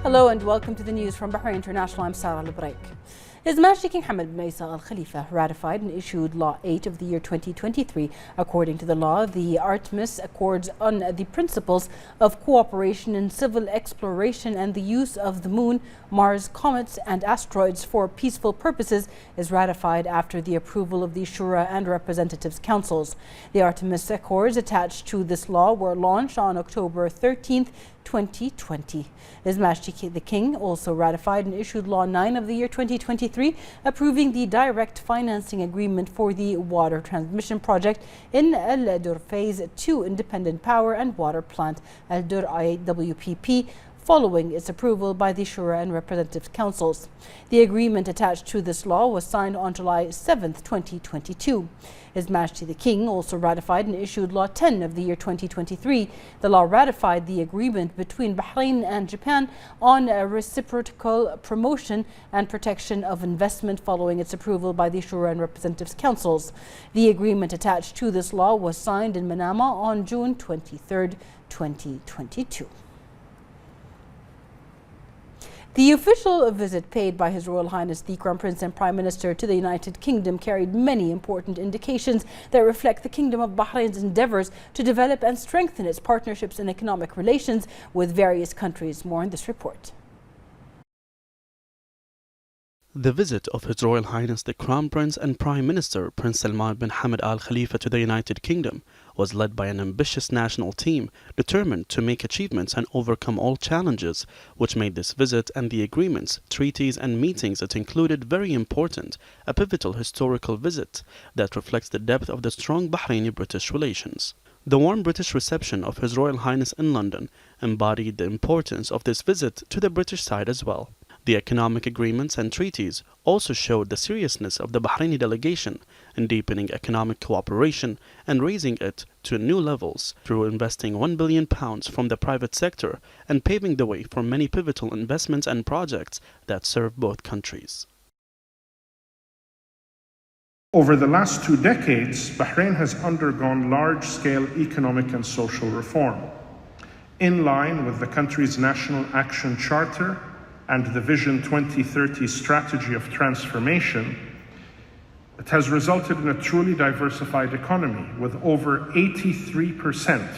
Hello and welcome to the news from Bahrain International. I'm Sarah Al-Break. His Majesty King Hamad bin Isa Al Khalifa ratified and issued Law 8 of the year 2023. According to the law, the Artemis Accords on the principles of cooperation in civil exploration and the use of the moon, Mars, comets and asteroids for peaceful purposes is ratified after the approval of the Shura and Representatives Councils. The Artemis Accords attached to this law were launched on October 13th, 2020. His Majesty the King also ratified and issued Law 9 of the year 2023, approving the direct financing agreement for the water transmission project in Al-Dur Phase 2 Independent Power and Water Plant, Al-Dur IWPP, following its approval by the Shura and Representatives Councils. The agreement attached to this law was signed on July 7, 2022. His Majesty the King also ratified and issued Law 10 of the year 2023. The law ratified the agreement between Bahrain and Japan on reciprocal promotion and protection of investment following its approval by the Shura and Representatives Councils. The agreement attached to this law was signed in Manama on June 23, 2022. The official visit paid by His Royal Highness the Crown Prince and Prime Minister to the United Kingdom carried many important indications that reflect the Kingdom of Bahrain's endeavours to develop and strengthen its partnerships and economic relations with various countries. More in this report. The visit of His Royal Highness the Crown Prince and Prime Minister Prince Salman bin Hamad Al Khalifa to the United Kingdom was led by an ambitious national team determined to make achievements and overcome all challenges, which made this visit and the agreements, treaties and meetings it included very important, a pivotal historical visit that reflects the depth of the strong Bahraini-British relations. The warm British reception of His Royal Highness in London embodied the importance of this visit to the British side as well. The economic agreements and treaties also showed the seriousness of the Bahraini delegation in deepening economic cooperation and raising it to new levels through investing £1 billion from the private sector and paving the way for many pivotal investments and projects that serve both countries. Over the last 2 decades, Bahrain has undergone large-scale economic and social reform. In line with the country's National Action Charter and the Vision 2030 strategy of transformation, it has resulted in a truly diversified economy with over 83%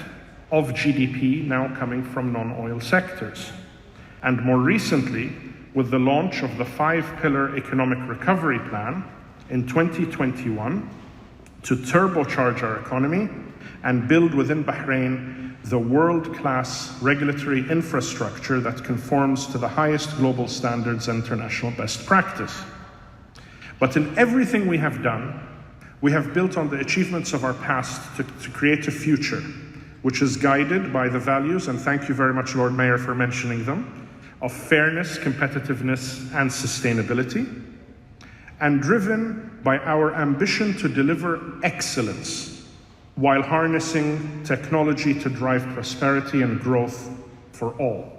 of GDP now coming from non-oil sectors. And more recently, with the launch of the 5-pillar economic recovery plan in 2021 to turbocharge our economy and build within Bahrain the world-class regulatory infrastructure that conforms to the highest global standards and international best practice. But in everything we have done, we have built on the achievements of our past to create a future which is guided by the values, and thank you very much, Lord Mayor, for mentioning them, of fairness, competitiveness, and sustainability, and driven by our ambition to deliver excellence while harnessing technology to drive prosperity and growth for all.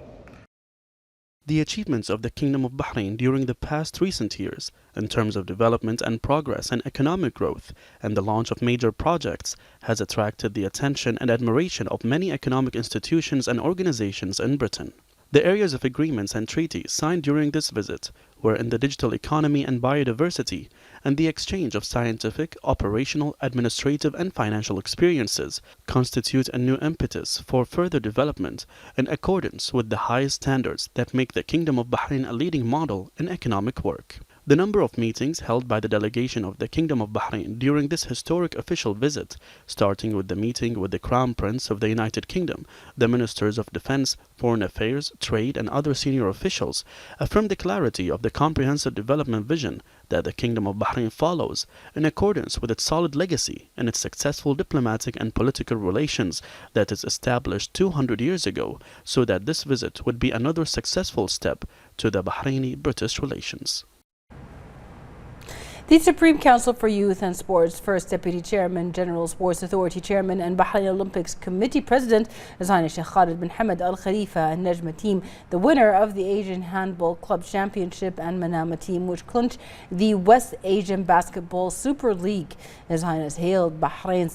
The achievements of the Kingdom of Bahrain during the past recent years in terms of development and progress and economic growth and the launch of major projects has attracted the attention and admiration of many economic institutions and organizations in Britain. The areas of agreements and treaties signed during this visit were in the digital economy and biodiversity and the exchange of scientific, operational, administrative and financial experiences constitute a new impetus for further development in accordance with the highest standards that make the Kingdom of Bahrain a leading model in economic work. The number of meetings held by the delegation of the Kingdom of Bahrain during this historic official visit, starting with the meeting with the Crown Prince of the United Kingdom, the Ministers of Defense, Foreign Affairs, Trade and other senior officials, affirmed the clarity of the comprehensive development vision that the Kingdom of Bahrain follows in accordance with its solid legacy and its successful diplomatic and political relations that is established 200 years ago, so that this visit would be another successful step to the Bahraini-British relations. The Supreme Council for Youth and Sports First Deputy Chairman, General Sports Authority Chairman and Bahrain Olympics Committee President His Highness Sheikh Khalid bin Hamad Al Khalifa and Najma team, the winner of the Asian Handball Club Championship, and Manama team, which clinched the West Asian Basketball Super League. His Highness hailed Bahrain's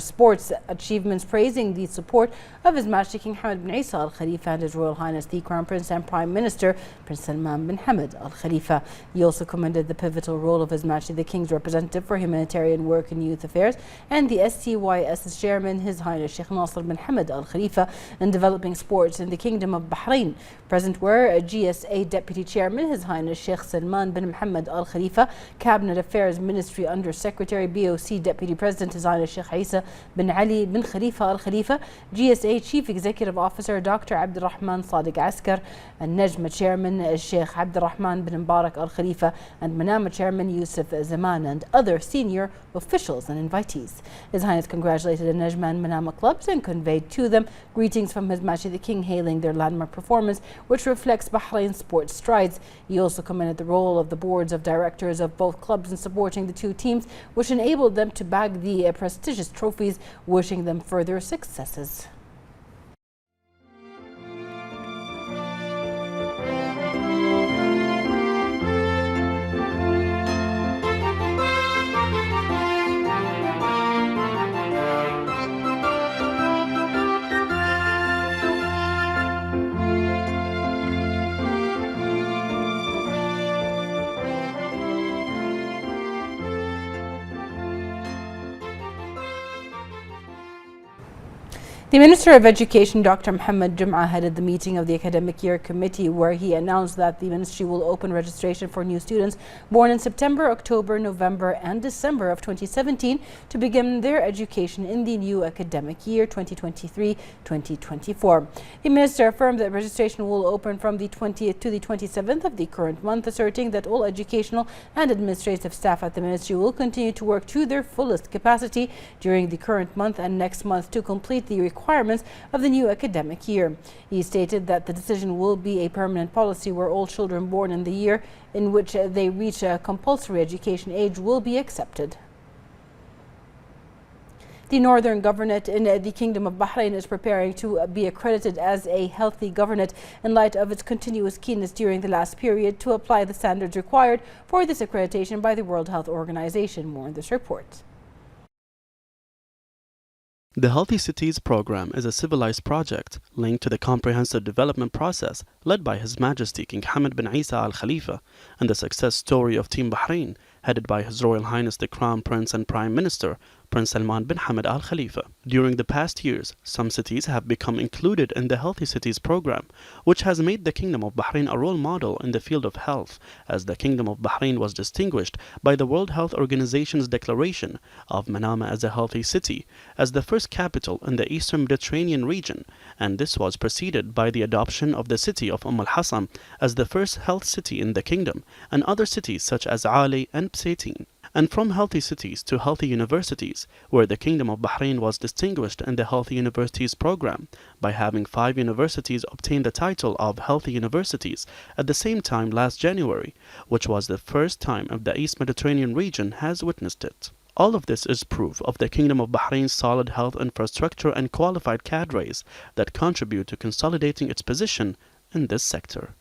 sports achievements, praising the support of His Majesty King Hamad bin Isa Al Khalifa and His Royal Highness the Crown Prince and Prime Minister Prince Salman bin Hamad Al Khalifa. He also commended the pivotal role of His Majesty the King's representative for humanitarian work and youth affairs and the STYS's chairman, His Highness Sheikh Nasser bin Hamad Al Khalifa, in developing sports in the Kingdom of Bahrain. Present were GSA Deputy Chairman, His Highness Sheikh Salman bin Hamad Al Khalifa, Cabinet Affairs Ministry Under Secretary, BOC Deputy President, His Highness Sheikh Isa bin Ali bin Khalifa Al Khalifa, GSA Chief Executive Officer Dr. Abdurrahman Sadiq Askar, and Najma Chairman Sheikh Abdurrahman bin Mubarak Al Khalifa, and Manama Chairman Yusuf Zaman, and other senior officials and invitees. His Highness congratulated the Najma and Manama clubs and conveyed to them greetings from His Majesty the King, hailing their landmark performance, which reflects Bahrain's sports strides. He also commended the role of the boards of directors of both clubs in supporting the two teams, which enabled them to bag the prestigious trophies, wishing them further successes. The Minister of Education, Dr. Muhammad Jum'ah, headed the meeting of the Academic Year Committee, where he announced that the ministry will open registration for new students born in September, October, November and December of 2017 to begin their education in the new academic year 2023-2024. The minister affirmed that registration will open from the 20th to the 27th of the current month, asserting that all educational and administrative staff at the ministry will continue to work to their fullest capacity during the current month and next month to complete the requirements of the new academic year. He stated that the decision will be a permanent policy where all children born in the year in which they reach a compulsory education age will be accepted. The Northern Governorate in the Kingdom of Bahrain is preparing to be accredited as a healthy governorate in light of its continuous keenness during the last period to apply the standards required for this accreditation by the World Health Organization. More in this report. The Healthy Cities program is a civilized project linked to the comprehensive development process led by His Majesty King Hamad bin Isa Al Khalifa and the success story of Team Bahrain, headed by His Royal Highness the Crown Prince and Prime Minister Prince Salman bin Hamad Al Khalifa. During the past years, some cities have become included in the Healthy Cities program, which has made the Kingdom of Bahrain a role model in the field of health, as the Kingdom of Bahrain was distinguished by the World Health Organization's declaration of Manama as a healthy city, as the first capital in the Eastern Mediterranean region, and this was preceded by the adoption of the city of Al-Hassan as the first health city in the kingdom, and other cities such as Ali and Psaitin. And from healthy cities to healthy universities, where the Kingdom of Bahrain was distinguished in the Healthy Universities program by having 5 universities obtain the title of Healthy Universities at the same time last January, which was the first time of the East Mediterranean region has witnessed it. All of this is proof of the Kingdom of Bahrain's solid health infrastructure and qualified cadres that contribute to consolidating its position in this sector.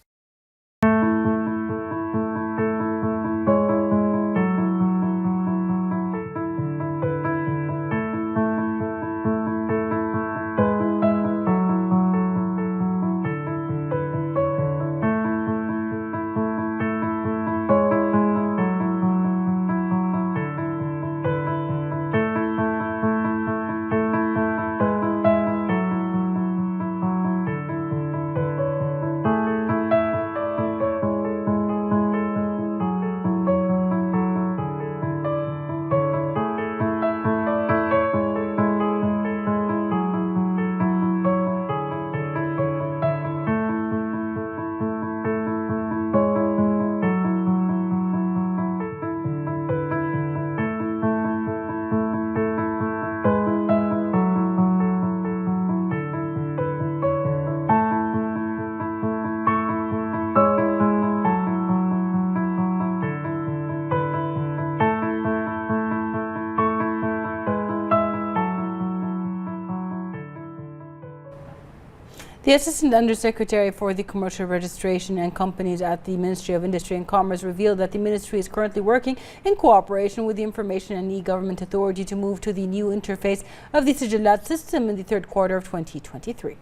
The Assistant Undersecretary for the Commercial Registration and Companies at the Ministry of Industry and Commerce revealed that the ministry is currently working in cooperation with the Information and E-Government Authority to move to the new interface of the Sigillat system in the third quarter of 2023.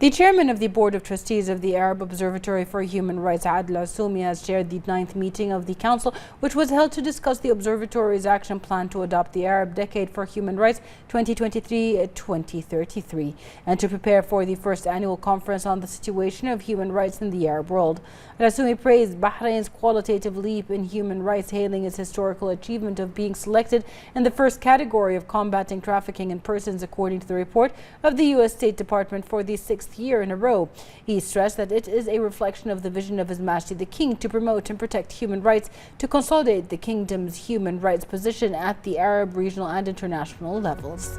The chairman of the Board of Trustees of the Arab Observatory for Human Rights, Adel Assoumi, has chaired the 9th meeting of the Council, which was held to discuss the Observatory's action plan to adopt the Arab Decade for Human Rights 2023-2033 and to prepare for the first annual conference on the situation of human rights in the Arab world. Assoumi praised Bahrain's qualitative leap in human rights, hailing its historical achievement of being selected in the first category of combating trafficking in persons, according to the report of the U.S. State Department for the 6th year in a row. He stressed that it is a reflection of the vision of His Majesty the King to promote and protect human rights, to consolidate the kingdom's human rights position at the Arab, regional and international levels.